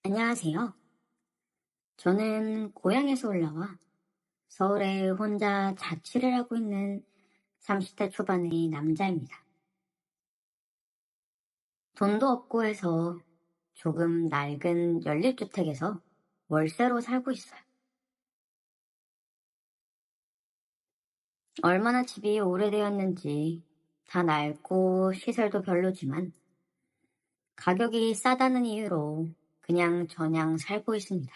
안녕하세요. 저는 고향에서 올라와 서울에 혼자 자취를 하고 있는 30대 초반의 남자입니다. 돈도 없고 해서 조금 낡은 연립주택에서 월세로 살고 있어요. 얼마나 집이 오래되었는지 다 낡고 시설도 별로지만 가격이 싸다는 이유로 그냥 저냥 살고 있습니다.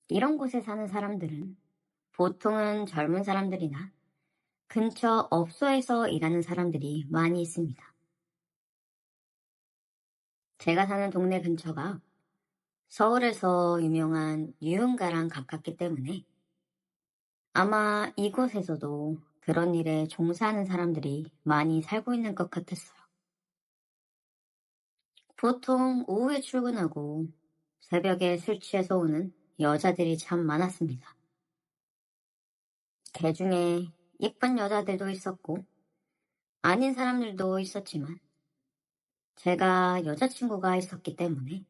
이런 곳에 사는 사람들은 보통은 젊은 사람들이나 근처 업소에서 일하는 사람들이 많이 있습니다. 제가 사는 동네 근처가 서울에서 유명한 유흥가랑 가깝기 때문에 아마 이곳에서도 그런 일에 종사하는 사람들이 많이 살고 있는 것 같았어요. 보통 오후에 출근하고 새벽에 술 취해서 오는 여자들이 참 많았습니다. 그중에 이쁜 여자들도 있었고 아닌 사람들도 있었지만 제가 여자친구가 있었기 때문에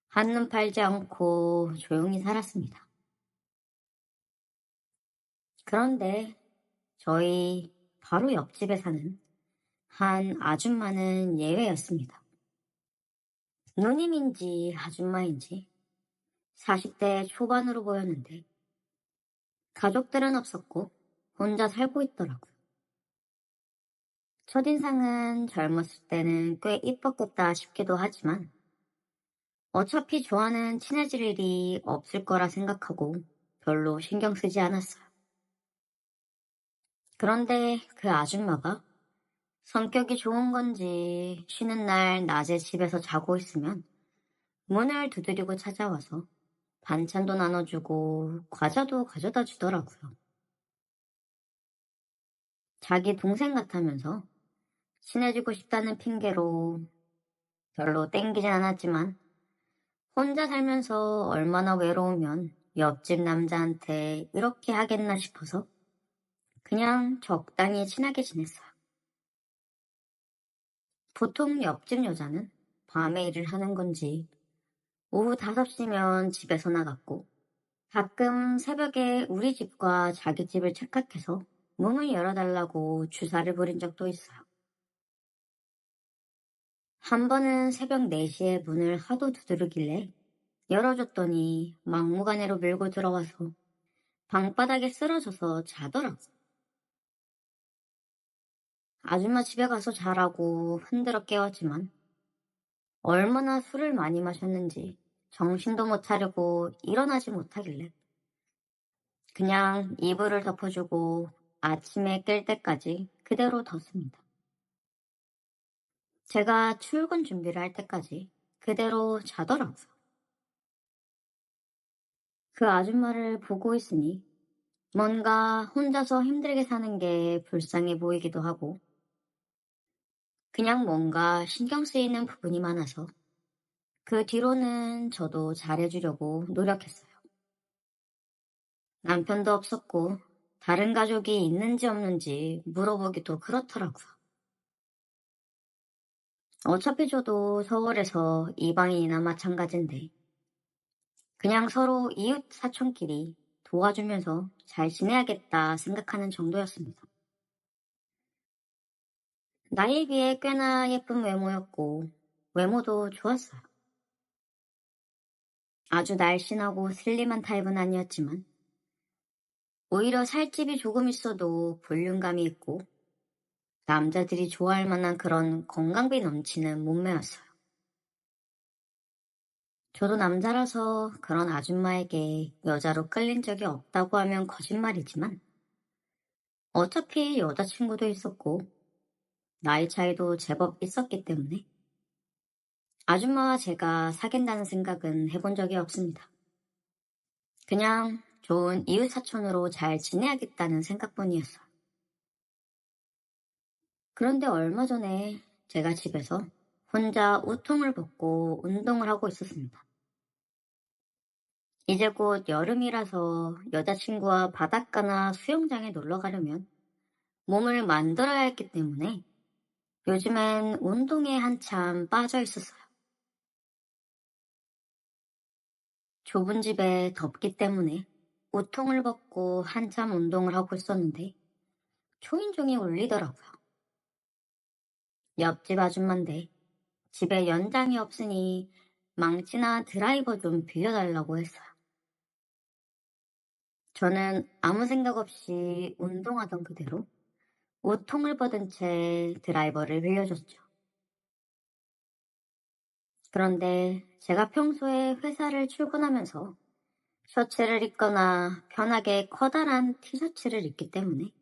한눈 팔지 않고 조용히 살았습니다. 그런데 저희 바로 옆집에 사는 한 아줌마는 예외였습니다. 누님인지 아줌마인지 40대 초반으로 보였는데 가족들은 없었고 혼자 살고 있더라고요. 첫인상은 젊었을 때는 꽤 이뻤겠다 싶기도 하지만 어차피 좋아하는 친해질 일이 없을 거라 생각하고 별로 신경 쓰지 않았어요. 그런데 그 아줌마가 성격이 좋은 건지 쉬는 날 낮에 집에서 자고 있으면 문을 두드리고 찾아와서 반찬도 나눠주고 과자도 가져다 주더라고요. 자기 동생 같다면서 친해지고 싶다는 핑계로 별로 땡기진 않았지만 혼자 살면서 얼마나 외로우면 옆집 남자한테 이렇게 하겠나 싶어서 그냥 적당히 친하게 지냈어요. 보통 옆집 여자는 밤에 일을 하는 건지 오후 5시면 집에서 나갔고 가끔 새벽에 우리 집과 자기 집을 착각해서 문을 열어달라고 주사를 부린 적도 있어요. 한 번은 새벽 4시에 문을 하도 두드리길래 열어줬더니 막무가내로 밀고 들어와서 방바닥에 쓰러져서 자더라고. 아줌마 집에 가서 자라고 흔들어 깨웠지만 얼마나 술을 많이 마셨는지 정신도 못 차리고 일어나지 못하길래 그냥 이불을 덮어주고 아침에 깰 때까지 그대로 뒀습니다. 제가 출근 준비를 할 때까지 그대로 자더라고요. 그 아줌마를 보고 있으니 뭔가 혼자서 힘들게 사는 게 불쌍해 보이기도 하고 그냥 뭔가 신경 쓰이는 부분이 많아서 그 뒤로는 저도 잘해주려고 노력했어요. 남편도 없었고 다른 가족이 있는지 없는지 물어보기도 그렇더라고요. 어차피 저도 서울에서 이방인이나 마찬가지인데 그냥 서로 이웃 사촌끼리 도와주면서 잘 지내야겠다 생각하는 정도였습니다. 나이에 비해 꽤나 예쁜 외모였고 외모도 좋았어요. 아주 날씬하고 슬림한 타입은 아니었지만 오히려 살집이 조금 있어도 볼륨감이 있고 남자들이 좋아할 만한 그런 건강미 넘치는 몸매였어요. 저도 남자라서 그런 아줌마에게 여자로 끌린 적이 없다고 하면 거짓말이지만 어차피 여자친구도 있었고 나이 차이도 제법 있었기 때문에 아줌마와 제가 사귄다는 생각은 해본 적이 없습니다. 그냥 좋은 이웃 사촌으로 잘 지내야겠다는 생각뿐이었어요. 그런데 얼마 전에 제가 집에서 혼자 우통을 벗고 운동을 하고 있었습니다. 이제 곧 여름이라서 여자친구와 바닷가나 수영장에 놀러 가려면 몸을 만들어야 했기 때문에 요즘엔 운동에 한참 빠져 있었어요. 좁은 집에 덥기 때문에 우통을 벗고 한참 운동을 하고 있었는데 초인종이 울리더라고요. 옆집 아줌마인데 집에 연장이 없으니 망치나 드라이버 좀 빌려달라고 했어요. 저는 아무 생각 없이 운동하던 그대로 우통을 벗은 채 드라이버를 빌려줬죠. 그런데 제가 평소에 회사를 출근하면서 셔츠를 입거나 편하게 커다란 티셔츠를 입기 때문에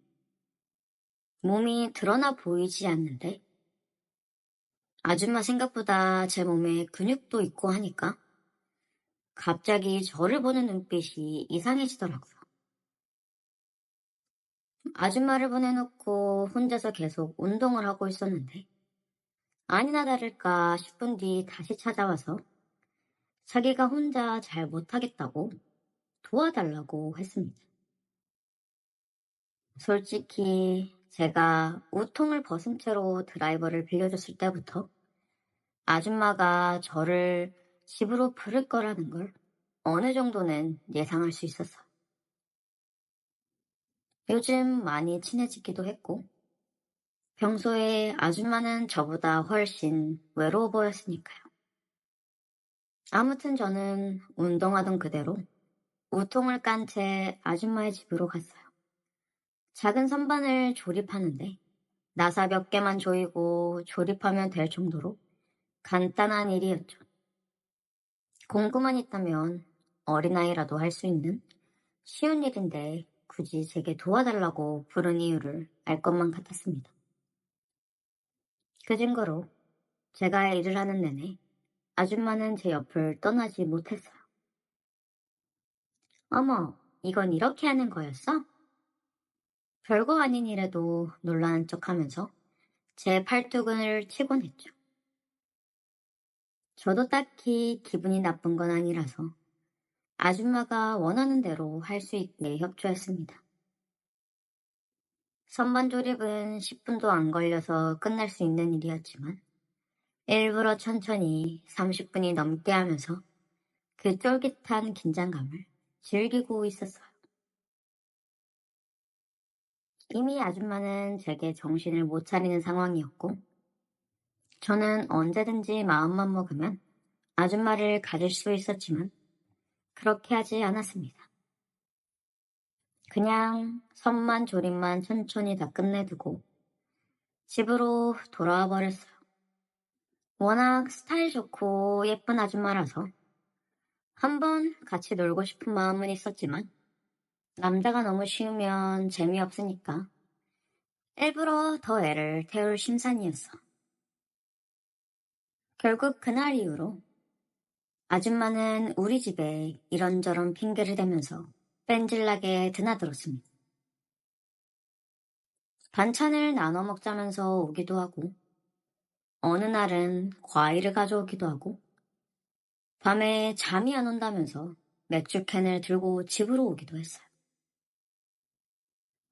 몸이 드러나 보이지 않는데 아줌마 생각보다 제 몸에 근육도 있고 하니까 갑자기 저를 보는 눈빛이 이상해지더라고요. 아줌마를 보내놓고 혼자서 계속 운동을 하고 있었는데 아니나 다를까 10분 뒤 다시 찾아와서 자기가 혼자 잘 못하겠다고 도와달라고 했습니다. 솔직히 제가 우통을 벗은 채로 드라이버를 빌려줬을 때부터 아줌마가 저를 집으로 부를 거라는 걸 어느 정도는 예상할 수 있었어. 요즘 많이 친해지기도 했고, 평소에 아줌마는 저보다 훨씬 외로워 보였으니까요. 아무튼 저는 운동하던 그대로 우통을 깐 채 아줌마의 집으로 갔어요. 작은 선반을 조립하는데 나사 몇 개만 조이고 조립하면 될 정도로 간단한 일이었죠. 공구만 있다면 어린아이라도 할 수 있는 쉬운 일인데 굳이 제게 도와달라고 부른 이유를 알 것만 같았습니다. 그 증거로 제가 일을 하는 내내 아줌마는 제 옆을 떠나지 못했어요. 어머, 이건 이렇게 하는 거였어? 별거 아닌 일에도 놀라는 척 하면서 제 팔뚝을 치곤 했죠. 저도 딱히 기분이 나쁜 건 아니라서 아줌마가 원하는 대로 할 수 있게 협조했습니다. 선반 조립은 10분도 안 걸려서 끝날 수 있는 일이었지만 일부러 천천히 30분이 넘게 하면서 그 쫄깃한 긴장감을 즐기고 있었어요. 이미 아줌마는 제게 정신을 못 차리는 상황이었고 저는 언제든지 마음만 먹으면 아줌마를 가질 수 있었지만 그렇게 하지 않았습니다. 그냥 선만 조립만 천천히 다 끝내두고 집으로 돌아와 버렸어요. 워낙 스타일 좋고 예쁜 아줌마라서 한번 같이 놀고 싶은 마음은 있었지만 남자가 너무 쉬우면 재미없으니까 일부러 더 애를 태울 심산이었어. 결국 그날 이후로 아줌마는 우리 집에 이런저런 핑계를 대면서 뺀질나게 드나들었습니다. 반찬을 나눠 먹자면서 오기도 하고 어느 날은 과일을 가져오기도 하고 밤에 잠이 안 온다면서 맥주캔을 들고 집으로 오기도 했어요.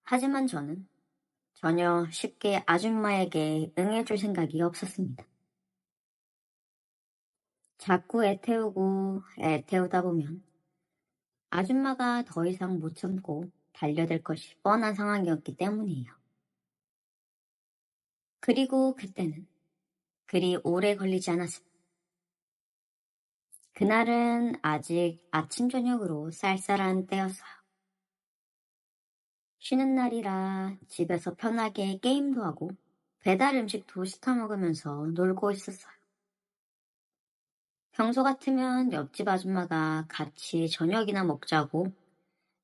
하지만 저는 전혀 쉽게 아줌마에게 응해줄 생각이 없었습니다. 자꾸 애태우고 애태우다 보면 아줌마가 더 이상 못 참고 달려들 것이 뻔한 상황이었기 때문이에요. 그리고 그때는 그리 오래 걸리지 않았습니다. 그날은 아직 아침 저녁으로 쌀쌀한 때였어요. 쉬는 날이라 집에서 편하게 게임도 하고 배달 음식도 시켜 먹으면서 놀고 있었어요. 평소 같으면 옆집 아줌마가 같이 저녁이나 먹자고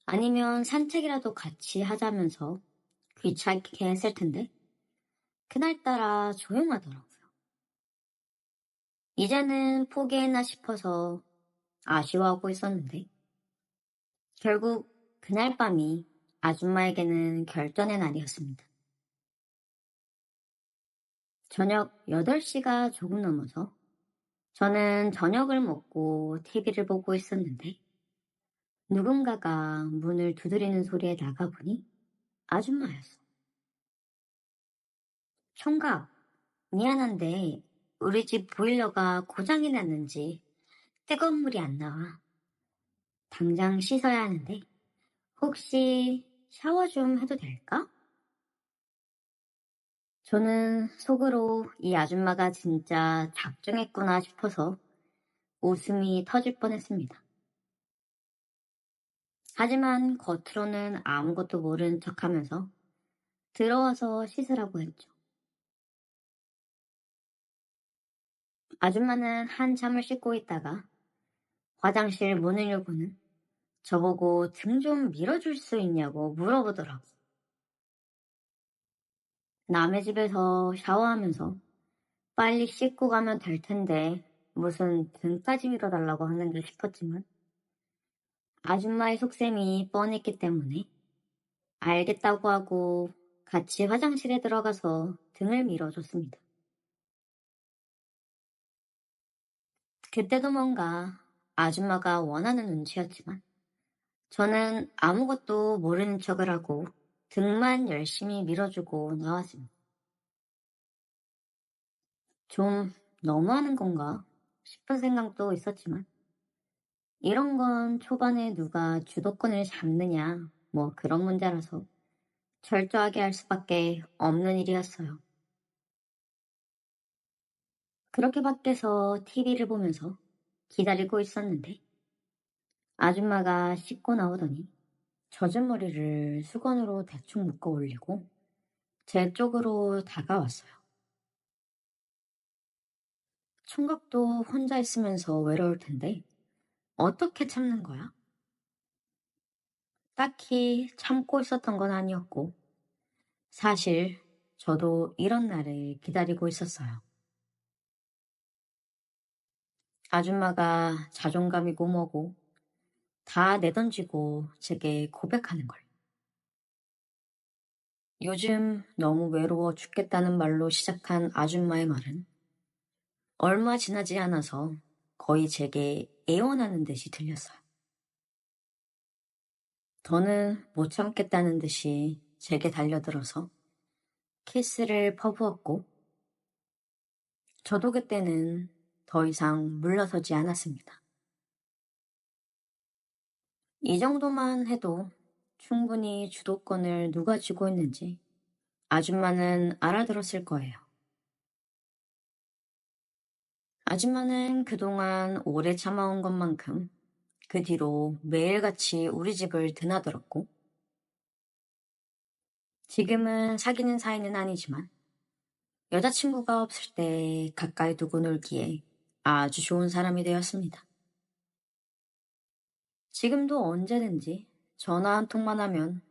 아니면 산책이라도 같이 하자면서 귀찮게 했을 텐데 그날따라 조용하더라고요. 이제는 포기했나 싶어서 아쉬워하고 있었는데 결국 그날 밤이 아줌마에게는 결전의 날이었습니다. 저녁 8시가 조금 넘어서 저는 저녁을 먹고 TV를 보고 있었는데 누군가가 문을 두드리는 소리에 나가보니 아줌마였어. 총각, 미안한데 우리 집 보일러가 고장이 났는지 뜨거운 물이 안 나와. 당장 씻어야 하는데 혹시 샤워 좀 해도 될까? 저는 속으로 이 아줌마가 진짜 작정했구나 싶어서 웃음이 터질 뻔했습니다. 하지만 겉으로는 아무것도 모르는 척하면서 들어와서 씻으라고 했죠. 아줌마는 한참을 씻고 있다가 화장실 문을 열고는 저보고 등 좀 밀어줄 수 있냐고 물어보더라고. 남의 집에서 샤워하면서 빨리 씻고 가면 될 텐데 무슨 등까지 밀어달라고 하는 게 싶었지만 아줌마의 속셈이 뻔했기 때문에 알겠다고 하고 같이 화장실에 들어가서 등을 밀어줬습니다. 그때도 뭔가 아줌마가 원하는 눈치였지만 저는 아무것도 모르는 척을 하고 등만 열심히 밀어주고 나왔습니다. 좀 너무하는 건가 싶은 생각도 있었지만 이런 건 초반에 누가 주도권을 잡느냐 뭐 그런 문제라서 철저하게 할 수밖에 없는 일이었어요. 그렇게 밖에서 TV를 보면서 기다리고 있었는데 아줌마가 씻고 나오더니 젖은 머리를 수건으로 대충 묶어 올리고 제 쪽으로 다가왔어요. 총각도 혼자 있으면서 외로울 텐데 어떻게 참는 거야? 딱히 참고 있었던 건 아니었고 사실 저도 이런 날을 기다리고 있었어요. 아줌마가 자존감이고 뭐고 다 내던지고 제게 고백하는 걸. 요즘 너무 외로워 죽겠다는 말로 시작한 아줌마의 말은 얼마 지나지 않아서 거의 제게 애원하는 듯이 들렸어요. 더는 못 참겠다는 듯이 제게 달려들어서 키스를 퍼부었고 저도 그때는 더 이상 물러서지 않았습니다. 이 정도만 해도 충분히 주도권을 누가 쥐고 있는지 아줌마는 알아들었을 거예요. 아줌마는 그동안 오래 참아온 것만큼 그 뒤로 매일같이 우리 집을 드나들었고 지금은 사귀는 사이는 아니지만 여자친구가 없을 때 가까이 두고 놀기에 아주 좋은 사람이 되었습니다. 지금도 언제든지 전화 한 통만 하면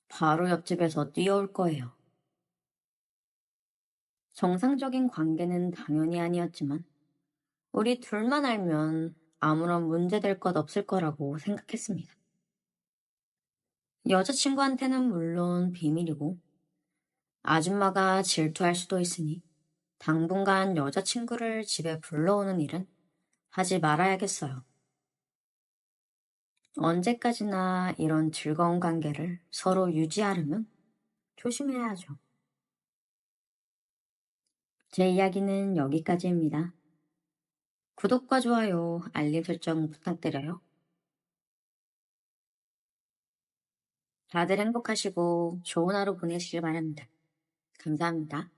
바로 옆집에서 뛰어올 거예요. 정상적인 관계는 당연히 아니었지만 우리 둘만 알면 아무런 문제될 것 없을 거라고 생각했습니다. 여자친구한테는 물론 비밀이고 아줌마가 질투할 수도 있으니 당분간 여자친구를 집에 불러오는 일은 하지 말아야겠어요. 언제까지나 이런 즐거운 관계를 서로 유지하려면 조심해야죠. 제 이야기는 여기까지입니다. 구독과 좋아요, 알림 설정 부탁드려요. 다들 행복하시고 좋은 하루 보내시길 바랍니다. 감사합니다.